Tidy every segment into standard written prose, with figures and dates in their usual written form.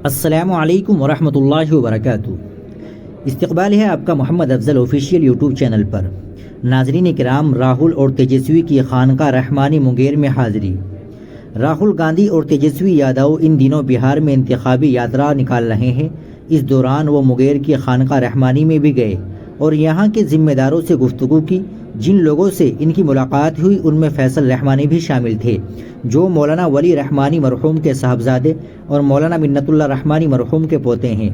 السلام علیکم ورحمۃ اللہ وبرکاتہ۔ استقبال ہے آپ کا محمد افضل آفیشیل یوٹیوب چینل پر۔ ناظرین کرام، راہل اور تیجسوی کی خانقاہ رحمانی منگیر میں حاضری۔ راہل گاندھی اور تیجسوی یادو ان دنوں بہار میں انتخابی یاترا نکال رہے ہیں۔ اس دوران وہ منگیر کی خانقاہ رحمانی میں بھی گئے اور یہاں کے ذمہ داروں سے گفتگو کی۔ جن لوگوں سے ان کی ملاقات ہوئی ان میں فیصل رحمانی بھی شامل تھے، جو مولانا ولی رحمانی مرحوم کے صاحبزادے اور مولانا منت اللہ رحمانی مرحوم کے پوتے ہیں۔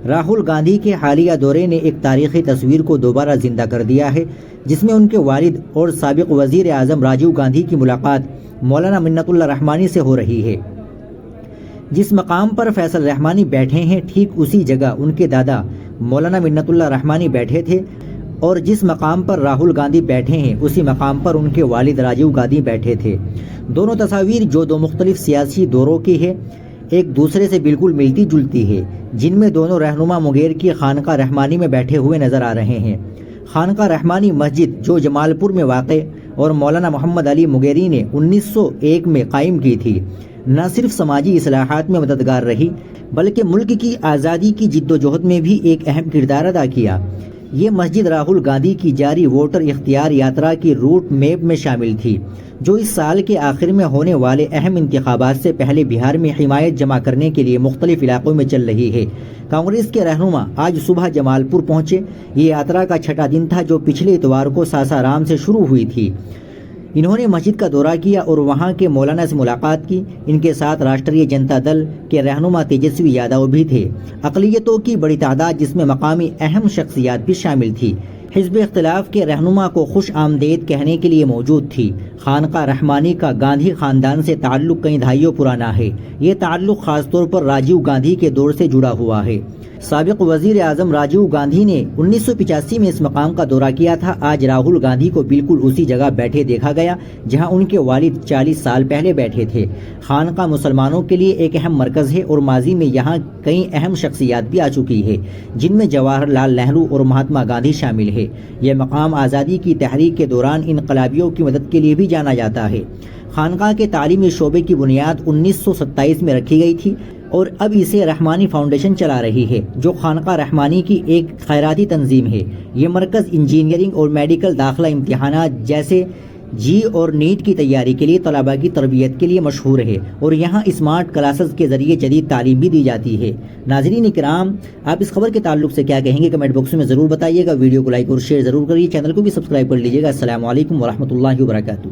راہل گاندھی کے حالیہ دورے نے ایک تاریخی تصویر کو دوبارہ زندہ کر دیا ہے، جس میں ان کے والد اور سابق وزیر اعظم راجیو گاندھی کی ملاقات مولانا منت اللہ رحمانی سے ہو رہی ہے۔ جس مقام پر فیصل رحمانی بیٹھے ہیں، ٹھیک اسی جگہ ان کے دادا مولانا منت اللہ رحمانی بیٹھے تھے، اور جس مقام پر راہل گاندھی بیٹھے ہیں اسی مقام پر ان کے والد راجیو گاندھی بیٹھے تھے۔ دونوں تصاویر جو دو مختلف سیاسی دوروں کی ہے، ایک دوسرے سے بالکل ملتی جلتی ہے، جن میں دونوں رہنما منگیر کی خانقاہ رحمانی میں بیٹھے ہوئے نظر آ رہے ہیں۔ خانقاہ رحمانی مسجد جو جمال پور میں واقع اور مولانا محمد علی منگیری نے 1901 میں قائم کی تھی، نہ صرف سماجی اصلاحات میں مددگار رہی بلکہ ملک کی آزادی کی جدوجہد میں بھی ایک اہم کردار ادا کیا۔ یہ مسجد راہل گاندھی کی جاری ووٹر اختیار یاترا کی روٹ میپ میں شامل تھی، جو اس سال کے آخر میں ہونے والے اہم انتخابات سے پہلے بہار میں حمایت جمع کرنے کے لیے مختلف علاقوں میں چل رہی ہے۔ کانگریس کے رہنما آج صبح جمال پور پہنچے۔ یہ یاترا کا چھٹا دن تھا، جو پچھلے اتوار کو ساسارام سے شروع ہوئی تھی۔ انہوں نے مسجد کا دورہ کیا اور وہاں کے مولانا سے ملاقات کی۔ ان کے ساتھ راشٹریہ جنتا دل کے رہنما تیجسوی یادو بھی تھے۔ اقلیتوں کی بڑی تعداد جس میں مقامی اہم شخصیات بھی شامل تھی، حزب اختلاف کے رہنما کو خوش آمدید کہنے کے لیے موجود تھی۔ خانقاہ رحمانی کا گاندھی خاندان سے تعلق کئی دہائیوں پرانا ہے۔ یہ تعلق خاص طور پر راجیو گاندھی کے دور سے جڑا ہوا ہے۔ سابق وزیر اعظم راجیو گاندھی نے 1985 میں اس مقام کا دورہ کیا تھا۔ آج راہل گاندھی کو بالکل اسی جگہ بیٹھے دیکھا گیا جہاں ان کے والد 40 سال پہلے بیٹھے تھے۔ خانقاہ مسلمانوں کے لیے ایک اہم مرکز ہے اور ماضی میں یہاں کئی اہم شخصیات بھی آ چکی ہے، جن میں جواہر لال نہرو اور مہاتما گاندھی شامل ہے۔ یہ مقام آزادی کی تحریک کے دوران انقلابیوں کی مدد کے لیے بھی جانا جاتا ہے۔ خانقاہ کے تعلیمی شعبے کی بنیاد 1927 میں رکھی گئی تھی اور اب اسے رحمانی فاؤنڈیشن چلا رہی ہے، جو خانقاہ رحمانی کی ایک خیراتی تنظیم ہے۔ یہ مرکز انجینئرنگ اور میڈیکل داخلہ امتحانات جیسے جی اور نیٹ کی تیاری کے لیے طلباء کی تربیت کے لیے مشہور ہے اور یہاں اسمارٹ کلاسز کے ذریعے جدید تعلیم بھی دی جاتی ہے۔ ناظرین کرام، آپ اس خبر کے تعلق سے کیا کہیں گے؟ کمنٹ باکس میں ضرور بتائیے گا۔ ویڈیو کو لائک اور شیئر ضرور کریے، چینل کو بھی سبسکرائب کر لیجیے گا۔ السلام علیکم ورحمۃ اللہ وبرکاتہ۔